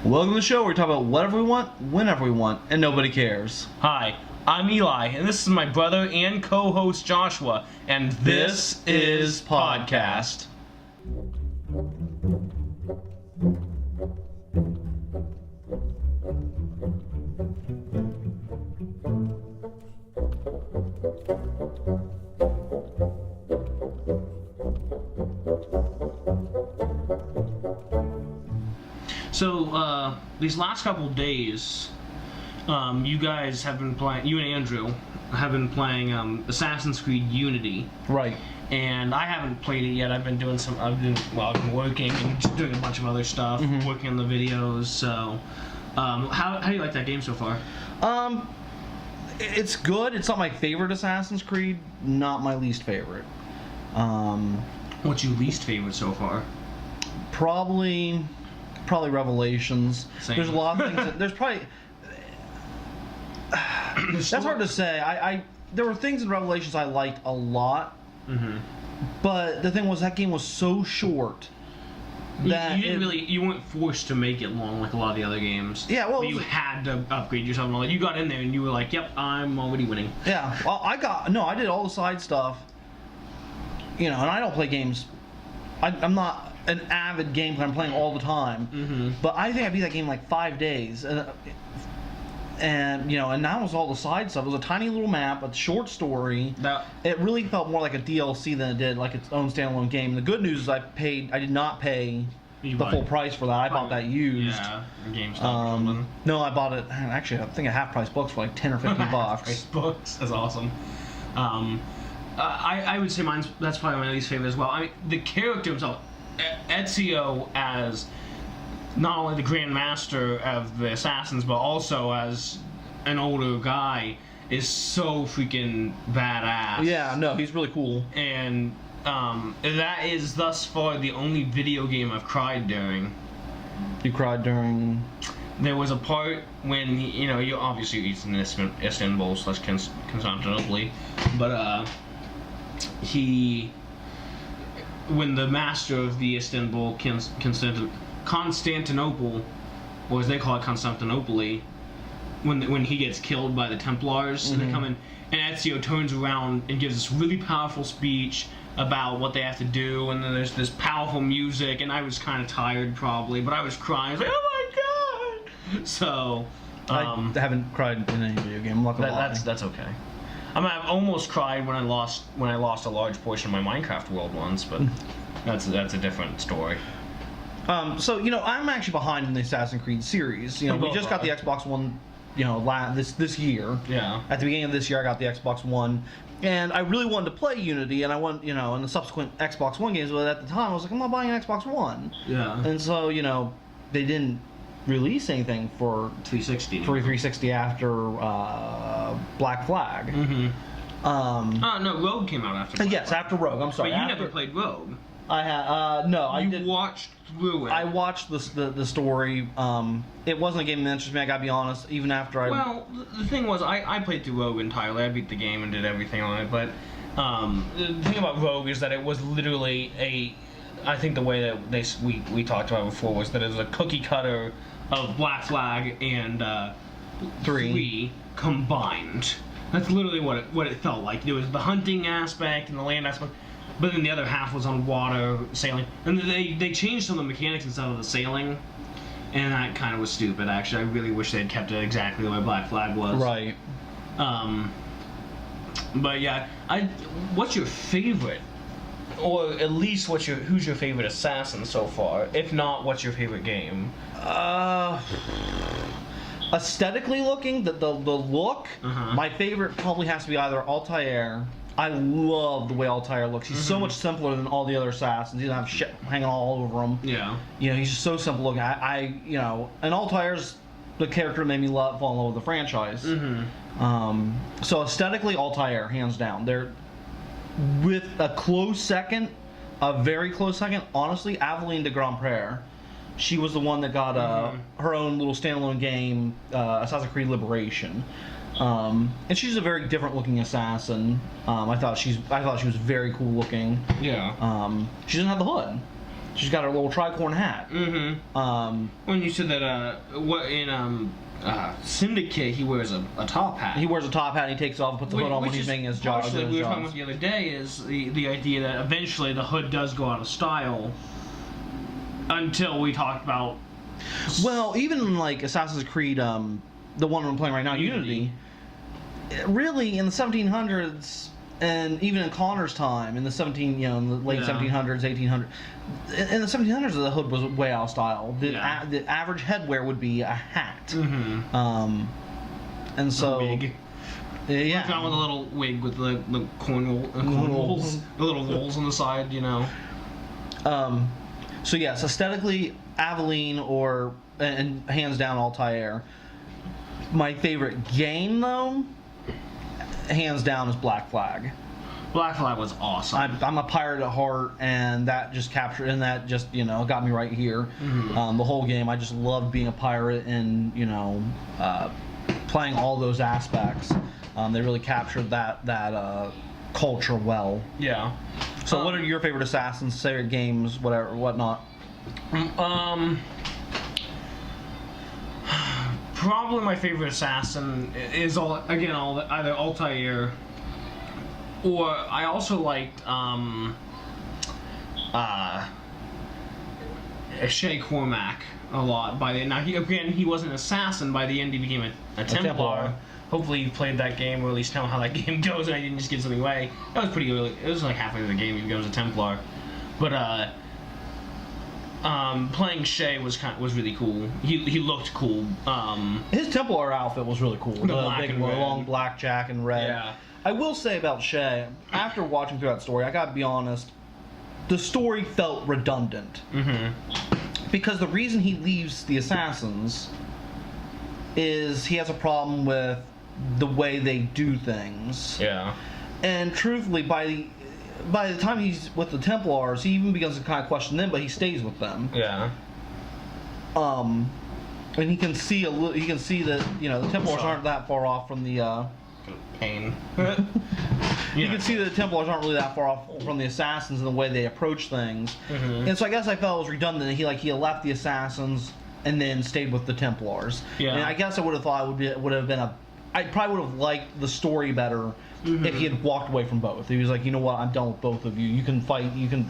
Welcome to the show where we talk about whatever we want, whenever we want, and nobody cares. Hi, I'm Eli, and this is my brother and co-host Joshua, and this is Podcast. So, these last couple of days, you guys have been playing, you and Andrew have been playing Assassin's Creed Unity. Right. And I haven't played it yet. I've been working and just doing a bunch of other stuff, working on the videos. So, how do you like that game so far? It's good. It's not my favorite Assassin's Creed, not my least favorite. What's your least favorite so far? Probably Revelations. Same. There's a lot of things. There's probably. That's hard to say. There were things in Revelations I liked a lot, but the thing was that game was so short that you weren't forced to make it long like a lot of the other games. Yeah, well, you had to upgrade yourself and all that. You got in there and you were like, "Yep, I'm already winning." Yeah, well, I did all the side stuff. You know, and I don't play games. I'm not an avid game player. I'm playing all the time. But I think I beat that game in like 5 days, and you know, and that was all the side stuff. It was a tiny little map, a short story. It really felt more like a DLC than it did like its own standalone game. The good news is I did not pay the full price for that. I bought that used. Yeah, GameStop or something. No, I bought it. Actually, I think a half price books for like 10 or 15 bucks. Price books. That's awesome. I would say that's probably my least favorite as well. I mean, the character himself, Ezio, as not only the Grand Master of the Assassins, but also as an older guy, is so freaking badass. Yeah, no, he's really cool. And that is thus far the only video game I've cried during. You cried during? There was a part when you obviously he's in Istanbul / Constantinople, but when the master of the Istanbul Constantinople, or as they call it, Constantinople, when he gets killed by the Templars, and they come in, and Ezio turns around and gives this really powerful speech about what they have to do, and then there's this powerful music, and I was kind of tired probably, but I was crying. I was like, oh my god! So I haven't cried in any video game. I'm not gonna lie. That's okay. I mean, I've almost cried when I lost a large portion of my Minecraft world once, but that's a different story. So I'm actually behind in the Assassin's Creed series. We just got the Xbox One, this year. Yeah. At the beginning of this year, I got the Xbox One, and I really wanted to play Unity, and I want, in the subsequent Xbox One games. But at the time, I was like, I'm not buying an Xbox One. Yeah. And so, they didn't release anything for 360 after Black Flag. No, Rogue came out after. Yes, after Rogue. I'm sorry. But you never played Rogue. I had no. I did. Watched through it. I watched the story. It wasn't a game that interested me. I gotta be honest. Even after I. Well, the thing was, I played through Rogue entirely. I beat the game and did everything on it. But the thing about Rogue is that it was literally I think the way that we talked about it before was that it was a cookie cutter of Black Flag and 3 combined. That's literally what it felt like. There was the hunting aspect and the land aspect, but then the other half was on water, sailing. And they changed some of the mechanics instead of the sailing, and that kind of was stupid, actually. I really wish they'd kept it exactly the way Black Flag was. Right. But yeah, what's your favorite? Or at least who's your favorite assassin so far? If not, what's your favorite game? Aesthetically looking, the look, my favorite probably has to be either Altair. I love the way Altair looks. He's so much simpler than all the other assassins. He doesn't have shit hanging all over him. Yeah. He's just so simple looking. And Altair's the character that made me fall in love with the franchise. So aesthetically, Altair, hands down. They're with a very close second, honestly, Aveline de Grandpré. She was the one that got her own little standalone game, Assassin's Creed Liberation. And she's a very different looking assassin. I thought she was very cool looking. Yeah. She doesn't have the hood. She's got her little tricorn hat. Mm-hmm. When you said that, what in Syndicate, he wears a top hat. He wears a top hat and he takes it off and puts the hood on when he's making his job. Partially, we were talking about the other day is the idea that eventually the hood does go out of style. Until we talked about. Well, even in like Assassin's Creed, the one I'm playing right now, Unity, really in the 1700s. And even in Connor's time, in the in the late 1700s, 1800s, in the 1700s, the hood was way out of style. The average headwear would be a hat. Mm-hmm. And so, a wig. Yeah, with a little wig with the cornrows, the little rolls on the side, you know. So yes, aesthetically, Aveline and hands down Altair. My favorite game though, hands down, is Black Flag. Black Flag was awesome. I'm a pirate at heart, and that just got me right here. Mm-hmm. The whole game, I just loved being a pirate and playing all those aspects. They really captured that culture well. Yeah. So, what are your favorite assassins, favorite games, whatnot? Probably my favorite assassin is either Altair, or I also liked Shay Cormac a lot. He wasn't an assassin. By the end, he became a Templar. Hopefully, you played that game, or at least know how that game goes, and I didn't just give something away. That was pretty early. It was like halfway through the game. He becomes a Templar, but playing Shay was really cool. He looked cool. His Templar outfit was really cool. The black big, and red. long black jacket and red. Yeah. I will say about Shay, after watching through that story, I gotta be honest, the story felt redundant. Mm-hmm. Because the reason he leaves the Assassins is he has a problem with the way they do things. Yeah. And truthfully, by the time he's with the Templars, he even begins to kind of question them, but he stays with them. Yeah. And he can see that the Templars aren't that far off from the pain. You can see that the Templars aren't really that far off from the Assassins in the way they approach things. Mm-hmm. And so I guess I felt it was redundant. He left the Assassins and then stayed with the Templars. Yeah. And I guess I would have thought I probably would have liked the story better. Mm-hmm. If he had walked away from both. He was like, you know what, I'm done with both of you. You can fight, you can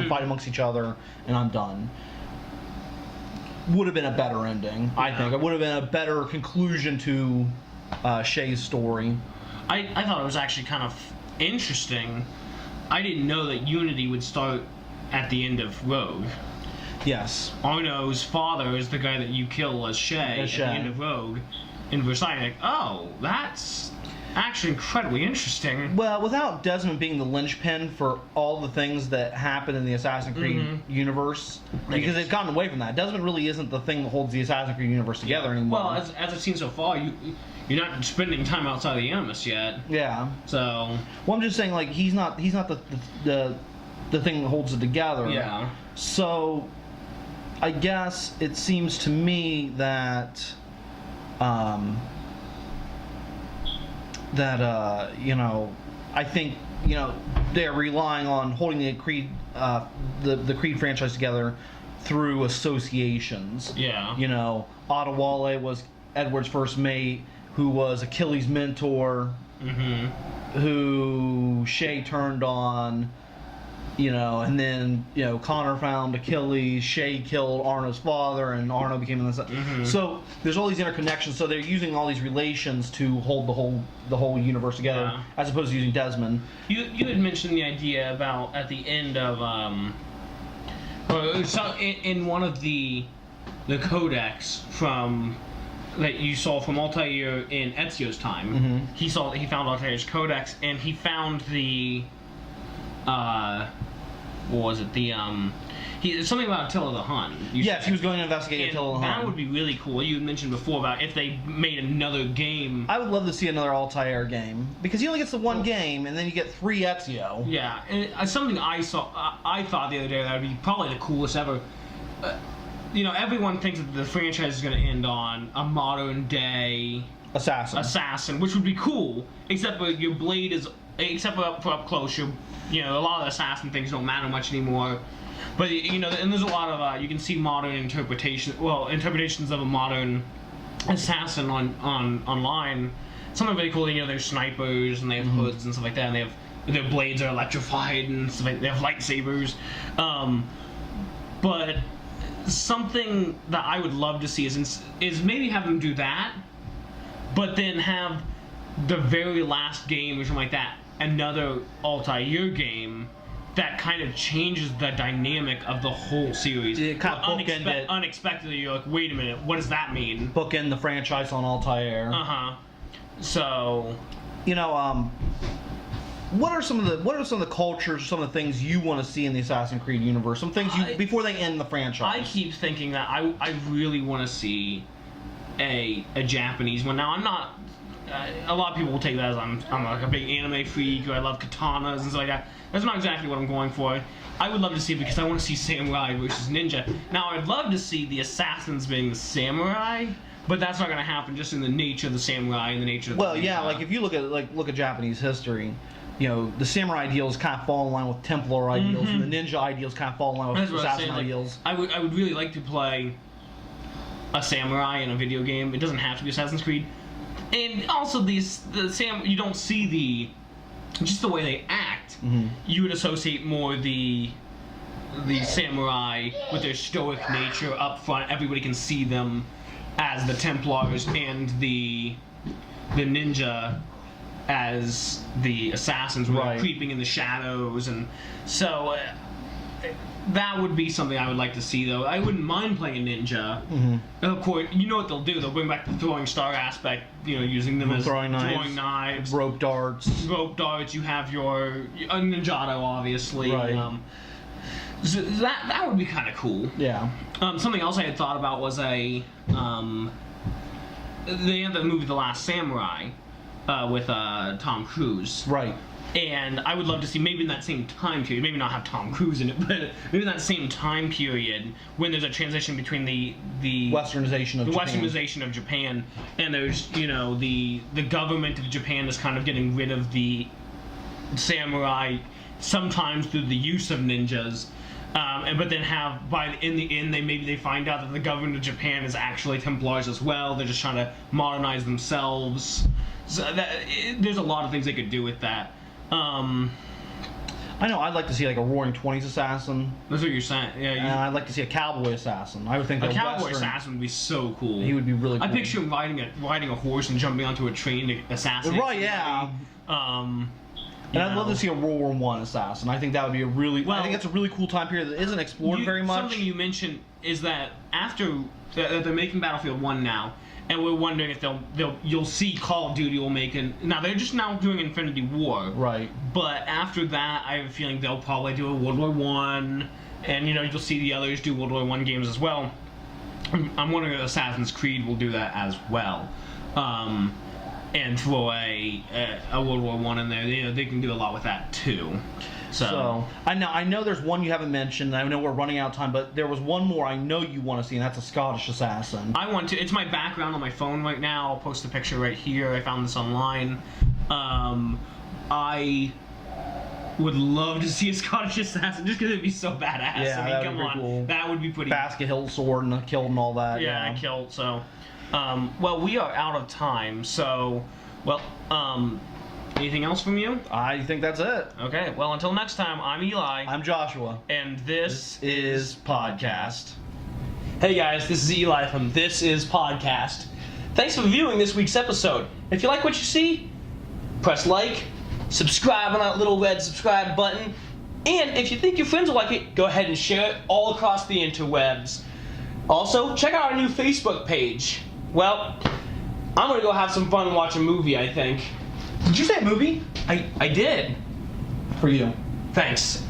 fight amongst each other, and I'm done. Would have been a better ending, I think. It would have been a better conclusion to Shay's story. I thought it was actually kind of interesting. I didn't know that Unity would start at the end of Rogue. Yes. Arno's father is the guy that you kill as Shay at the end of Rogue in Versailles. Like, oh, that's actually incredibly interesting. Well, without Desmond being the linchpin for all the things that happen in the Assassin's Creed universe, because they've gotten away from that. Desmond really isn't the thing that holds the Assassin's Creed universe together anymore. Well, as I've seen so far, you're not spending time outside the Animus yet. Yeah. So. Well, I'm just saying, like, he's not the thing that holds it together. Yeah. So, I guess it seems to me that. I think they're relying on holding the Creed Creed franchise together through associations. Yeah. Adewale was Edward's first mate, who was Achilles' mentor, who Shay turned on. And then Connor found Achilles, Shay killed Arno's father, and Arno became an So there's all these interconnections. So they're using all these relations to hold the whole universe together, as opposed to using Desmond. You had mentioned the idea about at the end of in one of the codex that you saw from Altair in Ezio's time. He found Altair's codex, and he found the. What was it? Something about Attila the Hun. Yes, he was going to investigate Attila the Hun. That would be really cool. You had mentioned before about if they made another game. I would love to see another Altair game, because he only gets the one game, and then you get 3 Ezio. Yeah, and something I thought the other day that would be probably the coolest ever. Everyone thinks that the franchise is going to end on a modern day assassin, which would be cool, except for your blade is. Except for up close, a lot of the assassin things don't matter much anymore. But you know, and there's a lot of you can see modern interpretations of a modern assassin online. Some are really cool. You know, they're snipers and they have hoods and stuff like that, and their blades are electrified and stuff like, they have lightsabers. But something that I would love to see is maybe have them do that, but then have the very last game or something like that, another Altair game that kind of changes the dynamic of the whole series. It kind of bookend it. Unexpectedly, you're like, wait a minute, what does that mean? Bookend the franchise on Altair. So, you know, what are some of the cultures, some of the things you want to see in the Assassin's Creed universe? Some things before they end the franchise. I keep thinking that I really want to see a Japanese one. Now, I'm not. A lot of people will take that as I'm like a big anime freak, or I love katanas and stuff like that. That's not exactly what I'm going for. I would love to see it because I want to see samurai versus ninja. Now, I'd love to see the assassins being the samurai, but that's not going to happen just in the nature of the samurai and the nature of the ninja. Yeah, like if you look at Japanese history, you know, the samurai ideals kind of fall in line with Templar ideals, and the ninja ideals kind of fall in line with assassin ideals. I would really like to play a samurai in a video game. It doesn't have to be Assassin's Creed. And also you don't see just the way they act. You would associate more the samurai with their stoic nature up front. Everybody can see them as the Templars, and the ninja as the assassins, creeping in the shadows. And so that would be something I would like to see, though. I wouldn't mind playing a ninja. And of course, you know what they'll do. They'll bring back the throwing star aspect, you know, using them as throwing knives, rope darts. You have your ninjato, obviously. Right. So that would be kind of cool. Yeah. Something else I had thought about was they had the movie The Last Samurai with Tom Cruise. Right. And I would love to see, maybe in that same time period, maybe not have Tom Cruise in it, but maybe in that same time period when there's a transition between the Westernization of Japan, and there's, you know, the government of Japan is kind of getting rid of the samurai, sometimes through the use of ninjas, but then in the end they find out that the government of Japan is actually Templars as well. They're just trying to modernize themselves. So there's a lot of things they could do with that. I know I'd like to see like a Roaring Twenties assassin. That's what you're saying. Yeah. And I'd like to see a cowboy assassin. I would think a cowboy assassin would be so cool. He would be really cool. I picture him riding a horse and jumping onto a train to assassinate somebody. Yeah. And I'd love to see a World War I assassin. I think that would be I think that's a really cool time period that isn't explored very much. Something you mentioned is that after they're making Battlefield 1 now, and we're wondering if you'll see Call of Duty will make now they're just now doing Infinity War. Right. But after that, I have a feeling they'll probably do a World War I, and you know, you'll see the others do World War I games as well. I'm wondering if Assassin's Creed will do that as well. And throw a World War I in there. You know, they can do a lot with that too. So I know there's one you haven't mentioned. I know we're running out of time, but there was one more I know you want to see, and that's a Scottish assassin. I want to. It's my background on my phone right now. I'll post a picture right here. I found this online. I would love to see a Scottish assassin just because it'd be so badass. Yeah, I mean, come on, cool. That would be pretty. Basket hilt sword and a kilt and all that. Yeah, a kilt. So, well, we are out of time. So, anything else from you? I think that's it. Okay, well, until next time, I'm Eli. I'm Joshua. And this is Podcast. Hey guys, this is Eli from This Is Podcast. Thanks for viewing this week's episode. If you like what you see, press like, subscribe on that little red subscribe button, and if you think your friends will like it, go ahead and share it all across the interwebs. Also, check out our new Facebook page. Well, I'm gonna go have some fun and watch a movie, I think. Did you say a movie? I did. For you. Thanks.